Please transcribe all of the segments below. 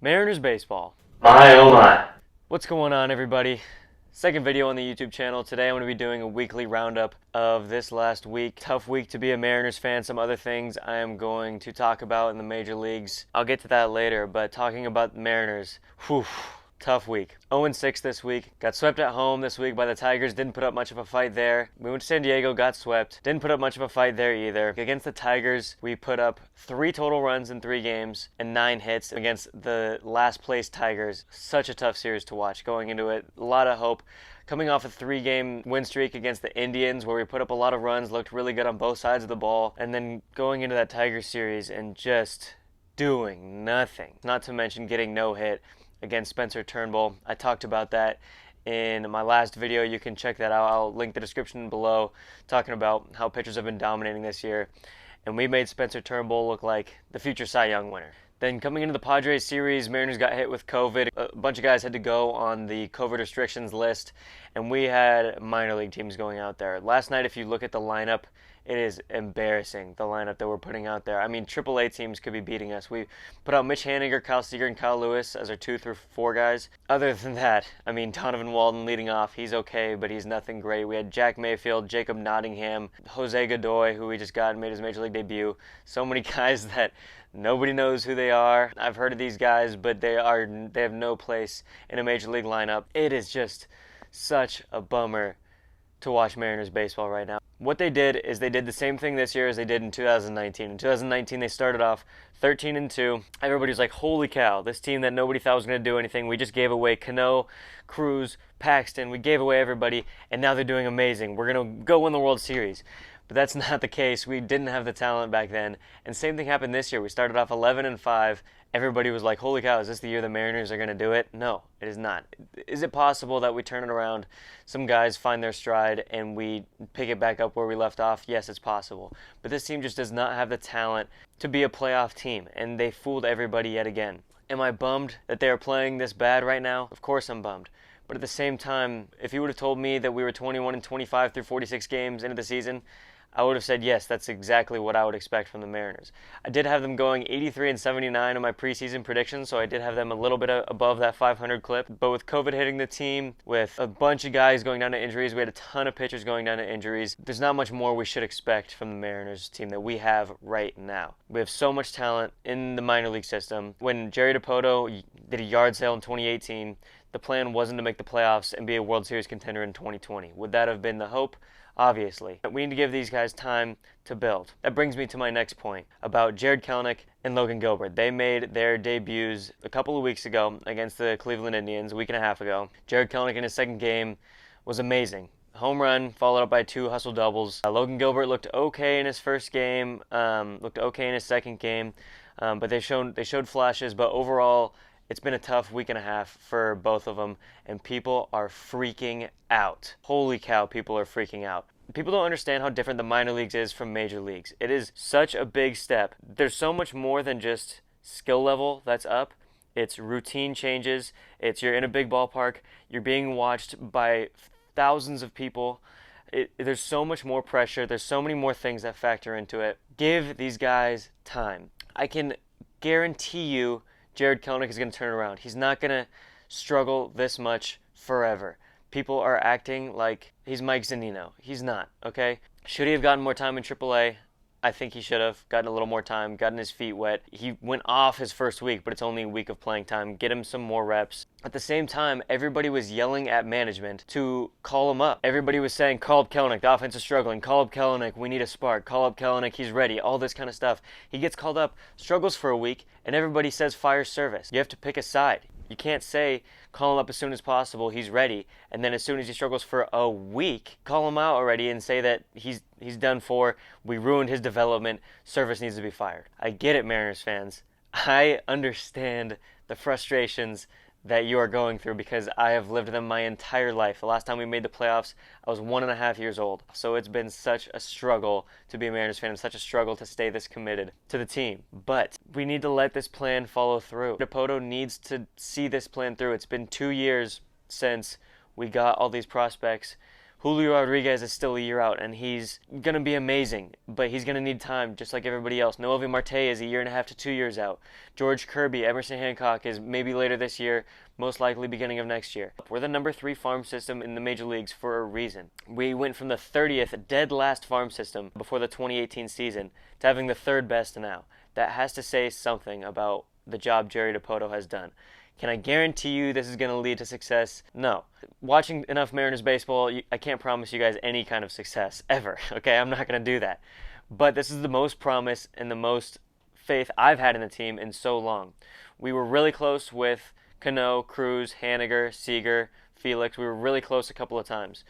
Mariners baseball. My oh my. What's going on, everybody? Second video on the YouTube channel. Today I'm going to be doing a weekly roundup of this last week. Tough week to be a Mariners fan. Some other things I am going to talk about in the major leagues. I'll get to that later, but talking about the Mariners, whew. Tough week. 0-6 this week. Got swept at home this week by the Tigers. Didn't put up much of a fight there. We went to San Diego, got swept. Didn't put up much of a fight there either. Against the Tigers, we put up 3 total runs in 3 games and 9 hits against the last place Tigers. Such a tough series to watch. Going into it, a lot of hope. Coming off a 3-game win streak against the Indians where we put up a lot of runs, looked really good on both sides of the ball, and then going into that Tigers series and just doing nothing. Not to mention getting no hit against Spencer Turnbull. I talked about that in my last video. You can check that out. I'll link the description below, talking about how pitchers have been dominating this year. And we made Spencer Turnbull look like the future Cy Young winner. Then coming into the Padres series, Mariners got hit with COVID. A bunch of guys had to go on the COVID restrictions list, and we had minor league teams going out there. Last night, if you look at the lineup, it is embarrassing, the lineup that we're putting out there. I mean, AAA teams could be beating us. We put out Mitch Haniger, Kyle Seager, and Kyle Lewis as our 2 through 4 guys. Other than that, I mean, Donovan Walden leading off. He's okay, but he's nothing great. We had Jack Mayfield, Jacob Nottingham, Jose Godoy, who we just got and made his major league debut. So many guys that nobody knows who they are. I've heard of these guys, but they have no place in a major league lineup. It is just such a bummer to watch Mariners baseball right now. What they did is they did the same thing this year as they did in 2019. In 2019, they started off 13-2. Everybody was like, holy cow, this team that nobody thought was going to do anything. We just gave away Cano, Cruz, Paxton. We gave away everybody, and now they're doing amazing. We're going to go win the World Series. But that's not the case. We didn't have the talent back then. And same thing happened this year. We started off 11-5. Everybody was like, holy cow, is this the year the Mariners are going to do it? No, it is not. Is it possible that we turn it around, some guys find their stride, and we pick it back up where we left off? Yes, it's possible. But this team just does not have the talent to be a playoff team, and they fooled everybody yet again. Am I bummed that they are playing this bad right now? Of course I'm bummed. But at the same time, if you would have told me that we were 21-25 through 46 games into the season, I would have said, yes, that's exactly what I would expect from the Mariners. I did have them going 83-79 in my preseason predictions, so I did have them a little bit above that 500 clip. But with COVID hitting the team, with a bunch of guys going down to injuries, we had a ton of pitchers going down to injuries. There's not much more we should expect from the Mariners team that we have right now. We have so much talent in the minor league system. When Jerry Dipoto did a yard sale in 2018, the plan wasn't to make the playoffs and be a World Series contender in 2020. Would that have been the hope? Obviously. We need to give these guys time to build. That brings me to my next point about Jarred Kelenic and Logan Gilbert. They made their debuts a couple of weeks ago against the Cleveland Indians, a week and a half ago. Jarred Kelenic in his second game was amazing. Home run followed up by 2 hustle doubles. Logan Gilbert looked okay in his first game, looked okay in his second game, but they showed flashes. But overall, it's been a tough week and a half for both of them, and people are freaking out. Holy cow, people are freaking out. People don't understand how different the minor leagues is from major leagues. It is such a big step. There's so much more than just skill level that's up. It's routine changes. It's you're in a big ballpark. You're being watched by thousands of people. There's so much more pressure. There's so many more things that factor into it. Give these guys time. I can guarantee you Jarred Kelenic is going to turn around. He's not going to struggle this much forever. People are acting like he's Mike Zunino. He's not, okay? Should he have gotten more time in AAA? I think he should have gotten a little more time, gotten his feet wet. He went off his first week, but it's only a week of playing time. Get him some more reps. At the same time, everybody was yelling at management to call him up. Everybody was saying, call up Kelenic, the offense is struggling. Call up Kelenic, we need a spark. Call up Kelenic, he's ready. All this kind of stuff. He gets called up, struggles for a week, and everybody says fire service. You have to pick a side. You can't say call him up as soon as possible, he's ready, and then as soon as he struggles for a week, call him out already and say that he's done for, we ruined his development, service needs to be fired. I get it, Mariners fans. I understand the frustrations that you are going through because I have lived them my entire life. The last time we made the playoffs, I was 1.5 years old. So it's been such a struggle to be a Mariners fan and such a struggle to stay this committed to the team. But we need to let this plan follow through. Dipoto needs to see this plan through. It's been 2 years since we got all these prospects Julio Rodriguez is still a year out, and he's going to be amazing, but he's going to need time just like everybody else. Noelvi Marte is a year and a half to 2 years out. George Kirby, Emerson Hancock is maybe later this year, most likely beginning of next year. We're the number 3 farm system in the major leagues for a reason. We went from the 30th dead last farm system before the 2018 season to having the 3rd best now. That has to say something about the job Jerry Dipoto has done. Can I guarantee you this is going to lead to success? No. Watching enough Mariners baseball, I can't promise you guys any kind of success, ever. Okay, I'm not going to do that. But this is the most promise and the most faith I've had in the team in so long. We were really close with Cano, Cruz, Haniger, Seager, Felix. We were really close a couple of times.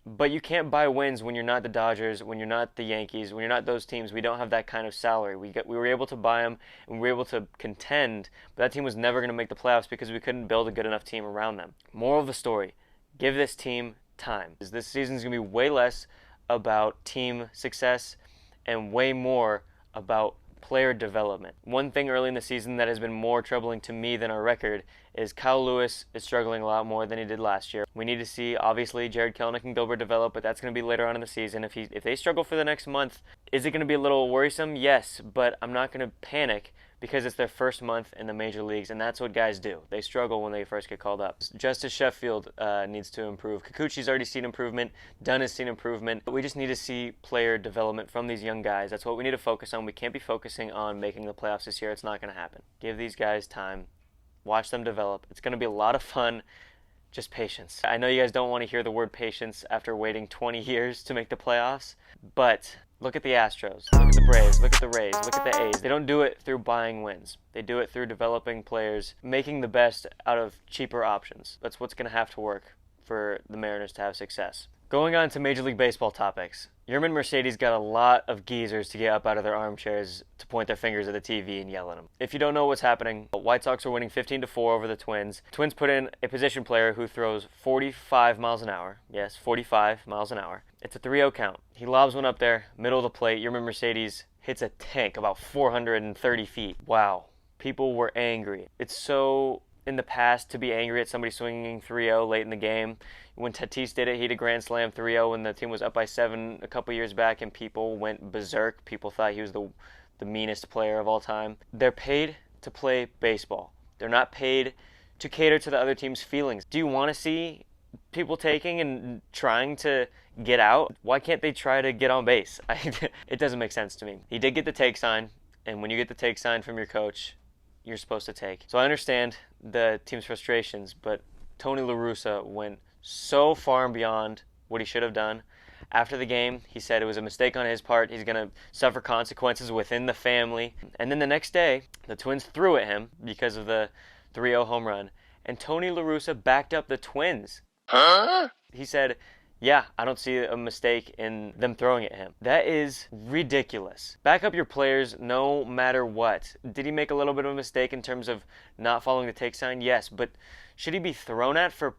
But you can't buy wins when you're not the Dodgers, when you're not the Yankees, when you're not those teams. We don't have that kind of salary. We were able to buy them, and we were able to contend, but that team was never going to make the playoffs because we couldn't build a good enough team around them. Moral of the story, give this team time. This season is going to be way less about team success and way more about player development. One thing early in the season that has been more troubling to me than our record is Kyle Lewis is struggling a lot more than he did last year. We need to see, obviously, Jared Kelenic and Gilbert develop, but that's going to be later on in the season. If they struggle for the next month, is it going to be a little worrisome? Yes, but I'm not going to panic because it's their first month in the major leagues, and that's what guys do. They struggle when they first get called up. Justice Sheffield needs to improve. Kikuchi's already seen improvement. Dunn has seen improvement. But we just need to see player development from these young guys. That's what we need to focus on. We can't be focusing on making the playoffs this year. It's not going to happen. Give these guys time. Watch them develop. It's going to be a lot of fun. Just patience. I know you guys don't want to hear the word patience after waiting 20 years to make the playoffs, but look at the Astros, look at the Braves, look at the Rays, look at the A's. They don't do it through buying wins. They do it through developing players, making the best out of cheaper options. That's what's going to have to work for the Mariners to have success. Going on to Major League Baseball topics. Yermin Mercedes got a lot of geezers to get up out of their armchairs to point their fingers at the TV and yell at them. If you don't know what's happening, the White Sox are winning 15-4 over the Twins. Twins put in a position player who throws 45 miles an hour. Yes, 45 miles an hour. It's a 3-0 count. He lobs one up there, middle of the plate. Yermin Mercedes hits a tank about 430 feet. Wow. People were angry. It's so in the past to be angry at somebody swinging 3-0 late in the game. When Tatis did it, he hit a grand slam 3-0 when the team was up by 7 a couple years back, and people went berserk. People thought he was the meanest player of all time. They're paid to play baseball. They're not paid to cater to the other team's feelings. Do you want to see people taking and trying to get out? Why can't they try to get on base? It doesn't make sense to me. He did get the take sign, and when you get the take sign from your coach, you're supposed to take. So I understand the team's frustrations, but Tony La Russa went so far and beyond what he should have done. After the game, he said it was a mistake on his part. He's going to suffer consequences within the family. And then the next day, the Twins threw at him because of the 3-0 home run. And Tony La Russa backed up the Twins. Huh? He said, yeah, I don't see a mistake in them throwing at him. That is ridiculous. Back up your players no matter what. Did he make a little bit of a mistake in terms of not following the take sign? Yes, but should he be thrown at for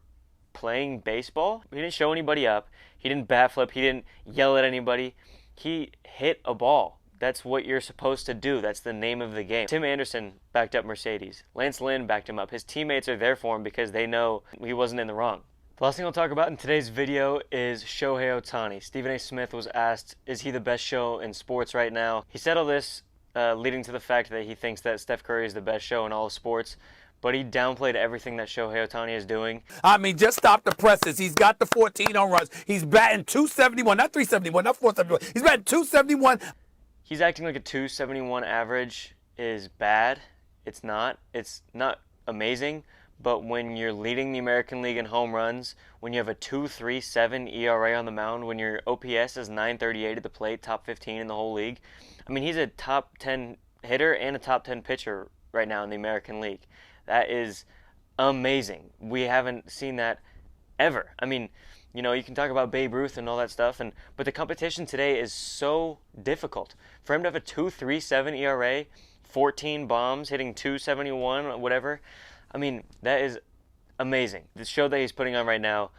playing baseball? He didn't show anybody up. He didn't bat flip. He didn't yell at anybody. He hit a ball. That's what you're supposed to do. That's the name of the game. Tim Anderson backed up Mercedes. Lance Lynn backed him up. His teammates are there for him because they know he wasn't in the wrong. The last thing I'll talk about in today's video is Shohei Ohtani. Stephen A. Smith was asked, is he the best show in sports right now? He said all this leading to the fact that he thinks that Steph Curry is the best show in all of sports, but he downplayed everything that Shohei Ohtani is doing. I mean, just stop the presses. He's got the 14 home runs. He's batting 271, not 371, not 471. He's batting 271. He's acting like a 271 average is bad. It's not. It's not amazing. But when you're leading the American League in home runs, when you have a 2.37 ERA on the mound, when your OPS is 938 at the plate, top 15 in the whole league, I mean, he's a top 10 hitter and a top 10 pitcher right now in the American League. That is amazing. We haven't seen that ever. I mean, you know, you can talk about Babe Ruth and all that stuff, but the competition today is so difficult. For him to have a 2.37 ERA, 14 bombs, hitting 271, whatever, I mean, that is amazing. The show that he's putting on right now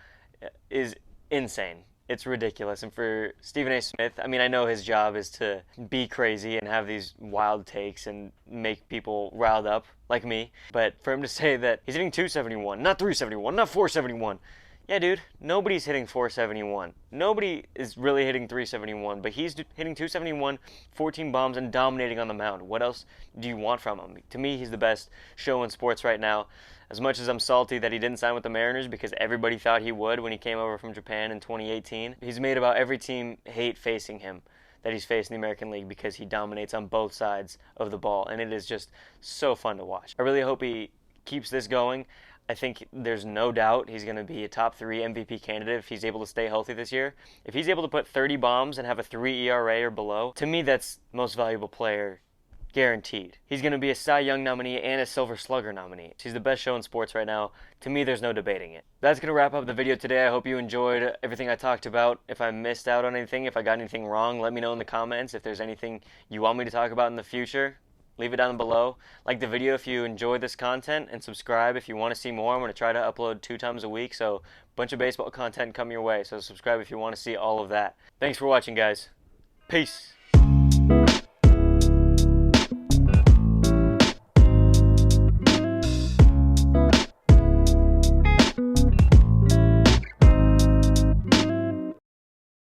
is insane. It's ridiculous. And for Stephen A. Smith, I mean, I know his job is to be crazy and have these wild takes and make people riled up like me. But for him to say that he's hitting 271, not 371, not 471, Yeah, dude, nobody's hitting 471. Nobody is really hitting 371, but he's hitting 271, 14 bombs, and dominating on the mound. What else do you want from him? To me, he's the best show in sports right now. As much as I'm salty that he didn't sign with the Mariners because everybody thought he would when he came over from Japan in 2018, he's made about every team hate facing him that he's faced in the American League because he dominates on both sides of the ball, and it is just so fun to watch. I really hope he keeps this going. I think there's no doubt he's going to be a top 3 MVP candidate if he's able to stay healthy this year. If he's able to put 30 bombs and have a 3 ERA or below, to me that's most valuable player guaranteed. He's going to be a Cy Young nominee and a Silver Slugger nominee. He's the best show in sports right now. To me, there's no debating it. That's going to wrap up the video today. I hope you enjoyed everything I talked about. If I missed out on anything, if I got anything wrong, let me know in the comments. If there's anything you want me to talk about in the future, leave it down below. Like the video if you enjoyed this content, and subscribe if you want to see more. I'm going to try to upload 2 times a week, so a bunch of baseball content coming your way. So subscribe if you want to see all of that. Thanks for watching, guys. Peace.